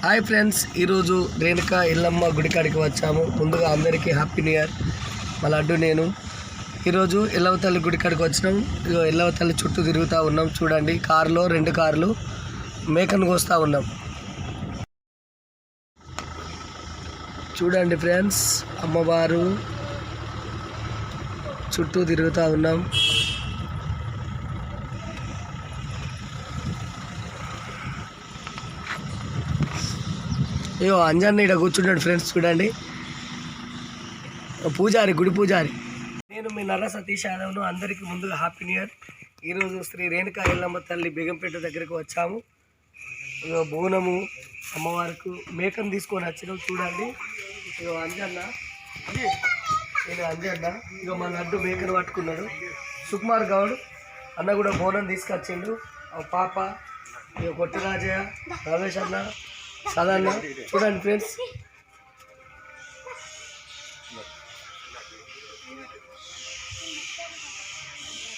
Hi friends, ఈరోజు రేణుకా ఎల్లమ్మ గుడికాడికి వచ్చాము. ముందుగా అందరికీ హ్యాపీ న్యూ ఇయర్. మా లడ్డు నేను ఈరోజు ఎల్లవ తల్లి గుడికాడికి వచ్చినాం. ఎల్లవ తల్లి చుట్టూ తిరుగుతూ ఉన్నాం. చూడండి, కారులో 2 కార్లు మేకను కోస్తూ ఉన్నాం. చూడండి ఫ్రెండ్స్, అమ్మవారు చుట్టూ తిరుగుతూ ఉన్నాం. అయ్యో, అంజన్న ఇక్కడ కూర్చుంటాడు ఫ్రెండ్స్. చూడండి, పూజారి, గుడి పూజారి. నేను మీ నర్ర సతీష్ యాదవ్ను. అందరికీ ముందుగా హ్యాపీ న్యూ ఇయర్. ఈరోజు శ్రీ రేణుకా ఎల్లమ్మ తల్లి బేగంపేట దగ్గరకు వచ్చాము. ఇగో బోనము అమ్మవారికి మేకను తీసుకొని వచ్చినాం. చూడండి, ఇగో అంజన్న, నేను అంజన్న. ఇక మా లడ్డు మేకను పట్టుకున్నాడు. సుకుమార్ గౌడ్ అన్న కూడా బోనం తీసుకొచ్చిండు. పాప, ఇక కొట్టి రాజయ్య, రమేష్ అన్న, సాధారణ. చూడండి ఫ్రెండ్స్,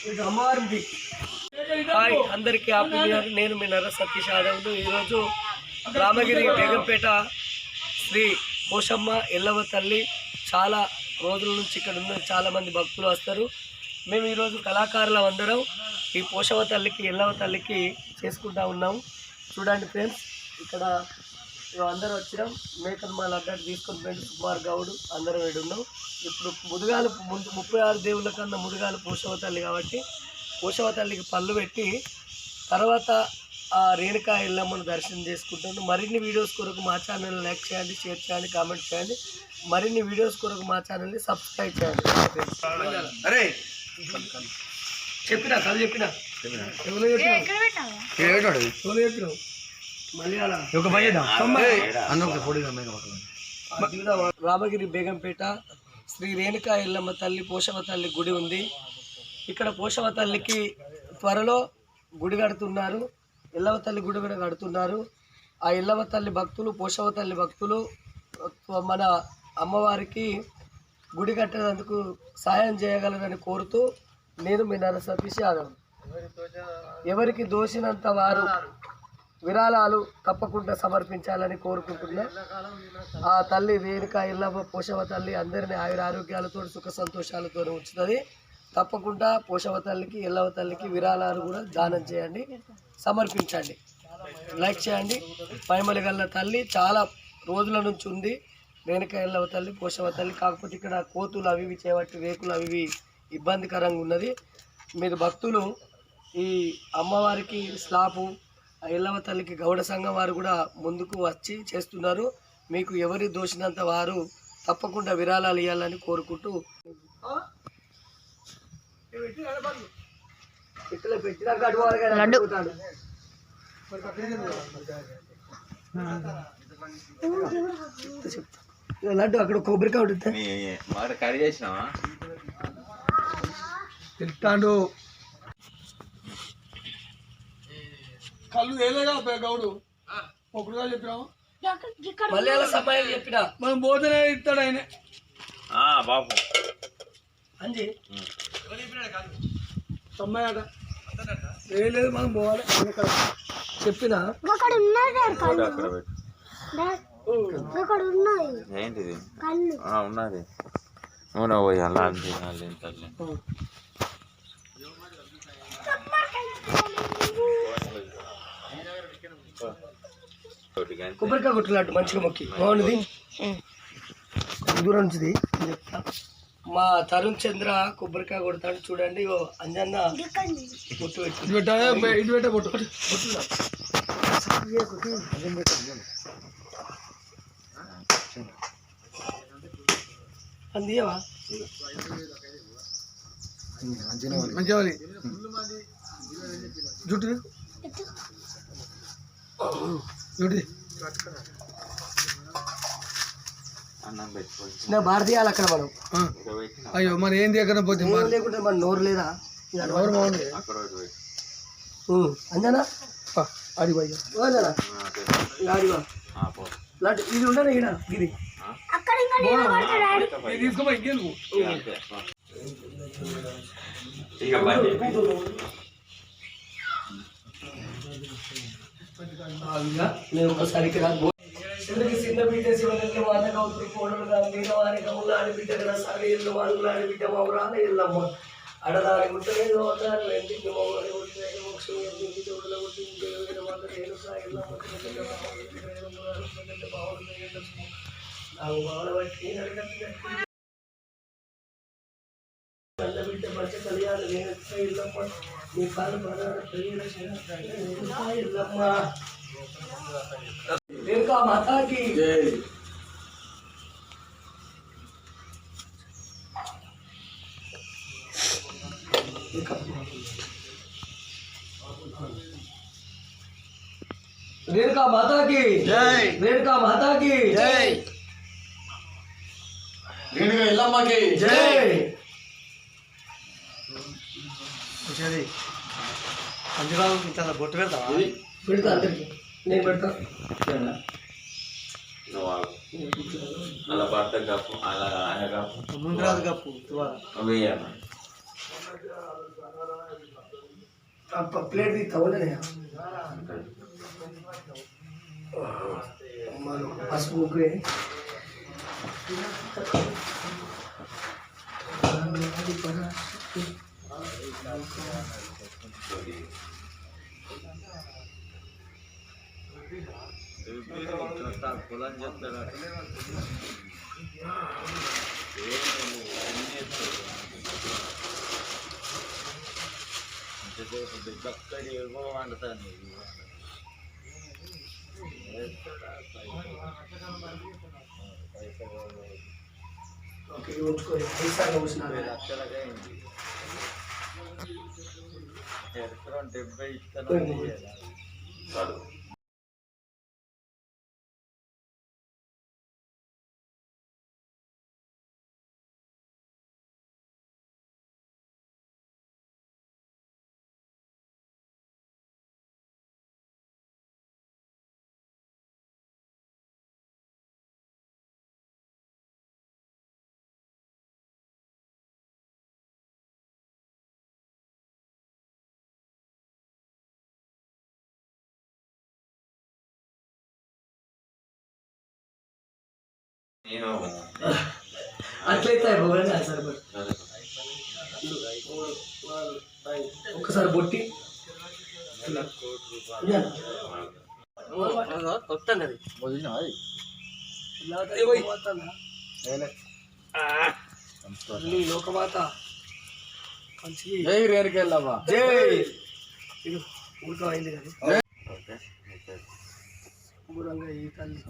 ఇది అమ్మవారి. హాయ్, అందరికీ హ్యాపీ న్యూ ఇయర్. నేను మీ నర్ర సతీష్ యాదవ్. ఈరోజు రామగిరి బేగంపేట శ్రీ పోషమ్మ ఎల్లవ తల్లి చాలా రోజుల నుంచి ఇక్కడ ఉన్న చాలామంది భక్తులు వస్తారు. మేము ఈరోజు కళాకారులం అందరం ఈ పోషమ్మ తల్లికి ఎల్లవ తల్లికి చేసుకుంటా ఉన్నాము. చూడండి ఫ్రెండ్స్, ఇక్కడ అందరూ వచ్చినాం. మేకను మా లడ్డాకి తీసుకొని పోయింది సుకుమార్ గౌడ్. అందరం వేడున్నాం. ఇప్పుడు ముదుగాలు ముందు 36 దేవుళ్ళ కన్నా ముదుగాలు పోషవ తల్లి కాబట్టి పోషవ తల్లికి పళ్ళు పెట్టి తర్వాత ఆ రేణుకా ఎల్లమ్మను దర్శనం చేసుకుంటాను. మరిన్ని వీడియోస్ కొరకు మా ఛానల్ని లైక్ చేయండి, షేర్ చేయండి, కామెంట్ చేయండి. మరిన్ని వీడియోస్ కొరకు మా ఛానల్ని సబ్స్క్రైబ్ చేయండి. అరే చెప్పినా కథ చెప్పినా చెప్పినావు రామగిరి బేగంపేట శ్రీ రేణుకా ఎల్లమ్మ తల్లి పోషవ తల్లి గుడి ఉంది. ఇక్కడ పోషవ తల్లికి త్వరలో గుడి కడుతున్నారు. ఎల్లవ తల్లి గుడి కూడా కడుతున్నారు. ఆ ఎల్లవ తల్లి భక్తులు, పోషవ తల్లి భక్తులు మన అమ్మవారికి గుడి కట్టేందుకు సహాయం చేయగలరని కోరుతూ నేను మీ నర్ర సతీష్ యాదవ్. ఎవరికి దోసినంత వారు విరాళాలు తప్పకుండా సమర్పించాలని కోరుకుంటున్నా. ఆ తల్లి రేణుకా ఎల్లమ్మ పోషవ తల్లి అందరినీ ఆయుర ఆరోగ్యాలతో సుఖ సంతోషాలతో ఉంచుతుంది. తప్పకుండా పోషవ తల్లికి ఎల్లవ తల్లికి విరాళాలు కూడా దానం చేయండి, సమర్పించండి, లైక్ చేయండి. పైమలిగల్ల తల్లి చాలా రోజుల నుంచి ఉంది రేణుకా ఎల్లవ తల్లి పోషవ తల్లి. కాకపోతే ఇక్కడ కోతులు అవి చేయబట్టి రేకులు అవి ఇబ్బందికరంగా ఉన్నది. మీరు భక్తులు ఈ అమ్మవారికి స్లాపు ఎల్లవ తల్లికి గౌడ సంఘం వారు కూడా ముందుకు వచ్చి చేస్తున్నారు. మీకు ఎవరి దోషినంత వారు తప్పకుండా విరాళాలు ఇవ్వాలని కోరుకుంటూ లడ్డు అక్కడ కొబ్బరికాయ తింటాడు. కళ్ళు వేలేగా గౌడు ఒకటిగా చెప్పినాము. మలయాళ సమయం చెప్పినా మనం భోజనం ఇస్తాడు ఆయన బాబు అంజీ తొంభై అట వేయలేదు. మనం పోవాలి చెప్పినా ఏంటిది ఉన్నది పోయి అలా కొబ్బరికాయ కొట్టలాంటి మంచిగా మొక్కి బాగున్నది. దూరం నుంచి మా తరుణ్ చంద్ర కొబ్బరికాయ కొడతాడు. చూడండి, అంజన్న పొట్టు అందియవా మంచిగా జుట్టు చిన్న భారతీయాలు అక్కడ మనం. అయ్యో మరి ఏం దగ్గర పోతే లేకుంటే మన నోరు లేదా నోరు బాగుంది. అంజనా అడిగా లాంటి ఇది ఉండదు ఇక్కడ ఇది తీసుకోమా ఇంకెందుకు. నేను ఒకసారికి శివుడికి చిన్న బిడ్డ శివలింగ మాట కౌతురు కోడలుగా మీనవారి కముల ఆడిబిడ్డ కదా సాగ ఇల్లు వాళ్ళు ఆడిబిడ్డ మౌరాల ఇల్లమ్మ అడదాని ముట్టలేదు అవతారు ఎంటికి మౌరాలి ముట్టలేదు మోక్షం ఎంటికి తోడుల ముట్టింది దేవుడి మాట నేను సాగిల్లమ్మ నాకు బావల బట్టి బిడ్డ మంచి కలియాలి నేను ఇల్లమ్మ నీ కాలు పడాలి ఇల్లమ్మ రేణుకా మాతాకి రేణుకా మాతాకి జై రేణుకా మాతాకి జై రేణుకా ఎల్లమ్మకి జై అంజబాబు ఇంత బొట్టు పెడతావా పెడతా అందరికి నేను పెడతా అలా భర్త కప్పు అలా ఆయన కప్పు ముందు రాదు కప్పు వేయాలి ప్లేట్ తీస్తావులే పసుపు ముగ్గు పొలం చెప్తాడు చక్కడి వండుతాను ఎకరం 70 ఇస్తాను నేను అట్లయితే ఒక్కసారి బొట్టి వస్తాను అది లోకమాత జై రేణుకెళ్ళమ్మా జై ఊరికైంది కదా సంబరంగా ఈ తల్లి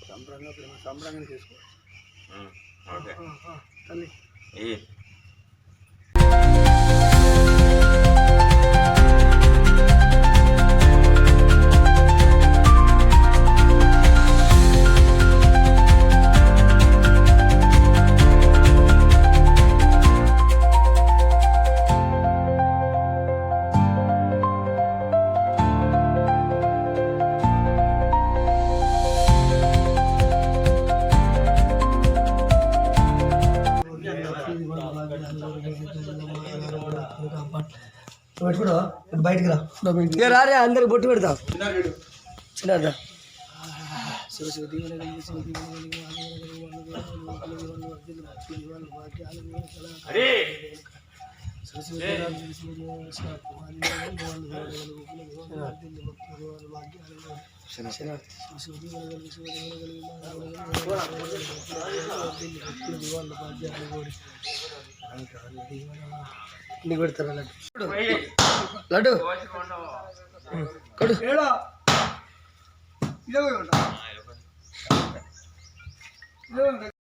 సంబరంగా సంబరంగా చేసుకో తల్లి పెట్టుకున్నావా బయటికి రా రారే అందరికి బొట్టు పెడతా చిన్న నీకు పెడతారా లడ్డు కొడు